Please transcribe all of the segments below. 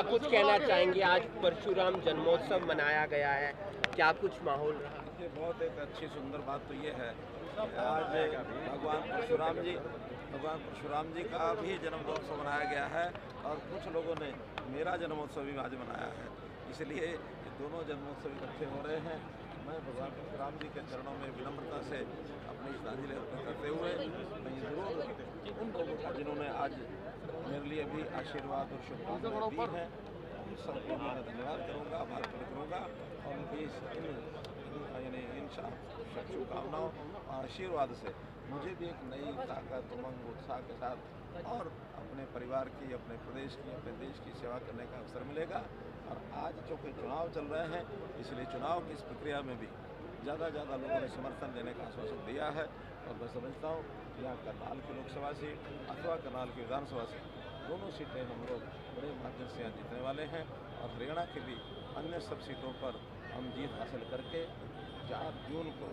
क्या कुछ कहना चाहेंगे? आज परशुराम जन्मोत्सव मनाया गया है, क्या कुछ माहौल रहा? देखिए, बहुत एक अच्छी सुंदर बात तो ये है कि आज भगवान परशुराम जी का भी जन्मोत्सव मनाया गया है और कुछ लोगों ने मेरा जन्मोत्सव भी आज मनाया है। इसलिए ये दोनों जन्मोत्सव इकट्ठे हो रहे हैं। मैं भगवान परशुराम जी के चरणों में विनम्रता से अपनी श्रद्धांजलि अर्पित करते हुए मैं ये जरूर उन लोगों का जिन्होंने आज मेरे लिए भी आशीर्वाद और शुभकामनाएं दी हैं, उन सबको मैं धन्यवाद करूँगा, आभार प्रकट करूँगा और उनकी इन शुभकामनाओं और आशीर्वाद से मुझे भी एक नई ताकत, उमंग, उत्साह के साथ और अपने परिवार की, अपने प्रदेश की, अपने देश की सेवा करने का अवसर मिलेगा। और आज चूँकि चुनाव चल रहे हैं, इसलिए चुनाव की इस प्रक्रिया में भी ज़्यादा लोगों ने समर्थन देने का आश्वासन दिया है और मैं समझता हूँ कि यहाँ करनाल की लोकसभा सीट अथवा करनाल की विधानसभा सीट दोनों सीटें हम लोग बड़े मार्जिन से यहाँ जीतने वाले हैं और हरियाणा की भी अन्य सब सीटों पर हम जीत हासिल करके 4 जून को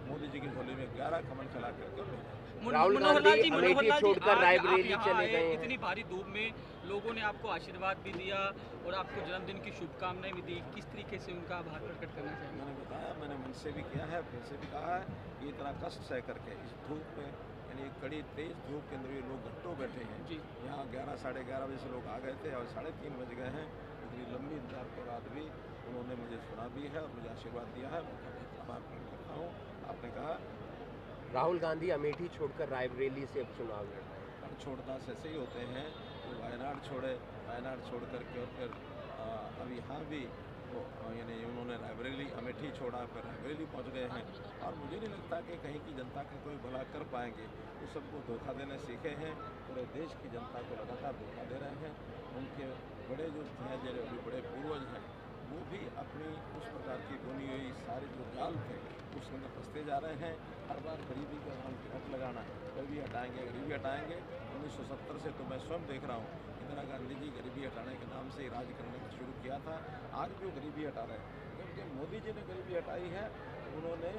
मोदी जी की झोली में 11 कमल खिला करके राहुल गांधी अमेठी छोड़कर रायबरेली चले गए। इतनी भारी धूप में लोगों ने आपको आशीर्वाद भी दिया और आपको जन्मदिन की शुभकामनाएं भी दी, किस तरीके से उनका आभार प्रकट करना चाहिए? मैंने बताया, मैंने मन से भी किया है, फिर से भी कहा है कि इतना कष्ट सह करके इस धूप में, यानी कड़ी तेज धूप के अंदर भी लोग घंटों बैठे हैं जी। यहाँ 11 साढ़े 11 बजे से लोग आ गए थे और 3:30 बज गए हैं। इतनी लंबी इंतजार के बाद भी उन्होंने मुझे सुना भी है और मुझे आशीर्वाद दिया है, मैं आभार प्रकट करता हूँ। आपने कहा राहुल गांधी अमेठी छोड़कर रायबरेली से अब चुनाव लड़ रहे हैं। छोड़ना से ऐसे ही होते हैं, तो वायनाड छोड़ करके और फिर अब यहाँ भी यानी उन्होंने रायबरेली अमेठी छोड़ा, फिर रायबरेली पहुँच गए हैं और मुझे नहीं लगता कि कहीं की जनता का कोई भला कर पाएंगे। वो सबको धोखा देने सीखे हैं, पूरे देश की जनता को लगातार धोखा दे रहे हैं। उनके बड़े जो हैं, जो बड़े पूर्वज हैं, वो भी अपनी उस प्रकार की बुनी हुई सारे जो जाल थे उसके अंदर फंसते जा रहे हैं। हर बार गरीबी का हम हट लगाना, गरीबी हटाएंगे। 1970 से तो मैं स्वयं देख रहा हूँ, इंदिरा गांधी जी गरीबी हटाने के नाम से राज करने का शुरू किया था। आज भी वो गरीबी हटा रहे हैं, क्योंकि मोदी जी ने गरीबी हटाई है। उन्होंने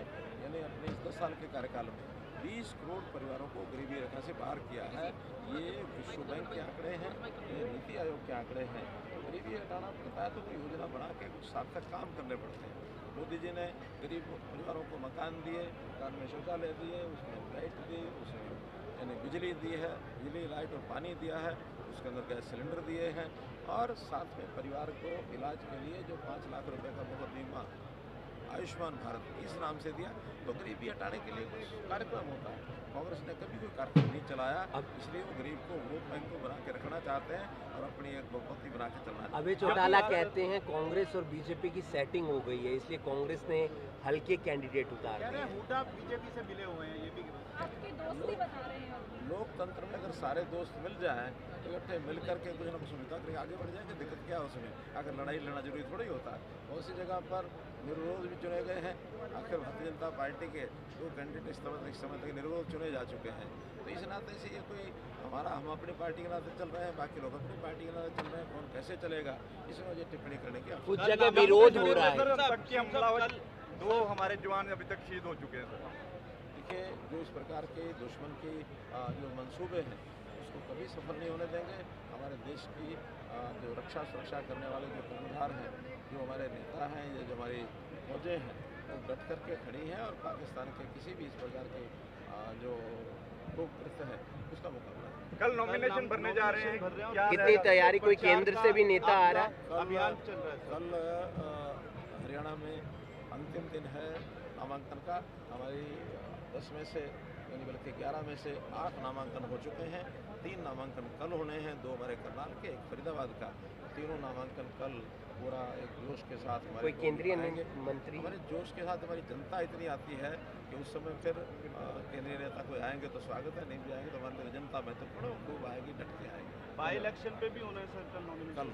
यानी अपने इस 10 साल के कार्यकाल में 20 करोड़ परिवारों को गरीबी रेखा से बाहर किया है। ये विश्व बैंक के आंकड़े हैं, ये नीति आयोग के आंकड़े हैं। गरीबी हटाना पड़ता है तो कोई योजना बना के कुछ सार्थक काम करने पड़ते हैं। मोदी जी ने गरीब परिवारों को मकान दिए, मकान में शौचालय दिए, उसमें लाइट दी, उसमें यानी बिजली दी है, बिजली लाइट और पानी दिया है, उसके अंदर गैस सिलेंडर दिए हैं और साथ में परिवार को इलाज के लिए जो 5 लाख रुपए का मुफ्त बीमा आयुष्मान भारत इस नाम से दिया। तो गरीबी हटाने के लिए कोई कार्यक्रम होता है, कांग्रेस ने कभी कोई कार्यक्रम नहीं चलाया। इसलिए वो गरीब को वोट बैंक को बना के रखना चाहते हैं और अपनी एक बहुमती बना के चलना चाहते हैं। अभय चौटाला कहते हैं कांग्रेस और बीजेपी की सेटिंग हो गई है, इसलिए कांग्रेस ने हल्के कैंडिडेट उतार दिए। हुड्डा बीजेपी से मिले हुए हैं, ये भी आपकी दोस्ती बता रहे हैं। लोकतंत्र में अगर सारे दोस्त मिल जाएं तो इकट्ठे मिल करके कुछ ना कुछ समझौता करके आगे बढ़ जाएंगे। दिक्कत क्या है उसमें? अगर लड़ाई लड़ना जरूरी थोड़ी होता है। बहुत सी जगह पर निर्विरोध भी चुने गए हैं। आखिर भारतीय जनता पार्टी के 2 कैंडिडेट इस समय तक निर्विरोध चुने जा चुके हैं। तो इस नाते से ये कोई हम अपनी पार्टी के नाते चल रहे हैं, बाकी लोग अपनी पार्टी के नाते चल रहे हैं, कौन कैसे चलेगा इसमें मुझे टिप्पणी करने की कुछ जगह विरोध हो रहा है। 2 हमारे जवान अभी तक शहीद हो चुके हैं सर। देखिए, जो इस प्रकार के दुश्मन की जो मंसूबे हैं उसको कभी सफल नहीं होने देंगे। हमारे देश की जो रक्षा सुरक्षा करने वाले जो कर्मधार हैं, जो हमारे नेता हैं, या जो हमारी फौजें हैं, वो डट करके खड़ी हैं और पाकिस्तान के किसी भी इस प्रकार के जो कृत्य है उसका मुकाबला है। कल नॉमिनेशन भरने जा रहे हैं, कितनी तैयारी? कोई केंद्र से भी नेता आ रहा है? अभियान चल रहा है। कल हरियाणा में अंतिम दिन है नामांकन का। हमारी 10 में से यानी बल्कि 11 में से 8 नामांकन हो चुके हैं। 3 नामांकन कल होने हैं, 2 हमारे करनाल के, 1 फरीदाबाद का। तीनों नामांकन कल पूरा एक जोश के साथ हमारे कोई केंद्रीय मंत्री? हमारे जोश के साथ हमारी जनता इतनी आती है कि उस समय फिर केंद्रीय नेता कोई आएंगे तो स्वागत है, नहीं भी आएंगे तो हमारे लिए जनता महत्वपूर्ण खूब आएगी, डट के आएगी। बाई इलेक्शन पे भी होना है सर कल नॉमिनेशन? कल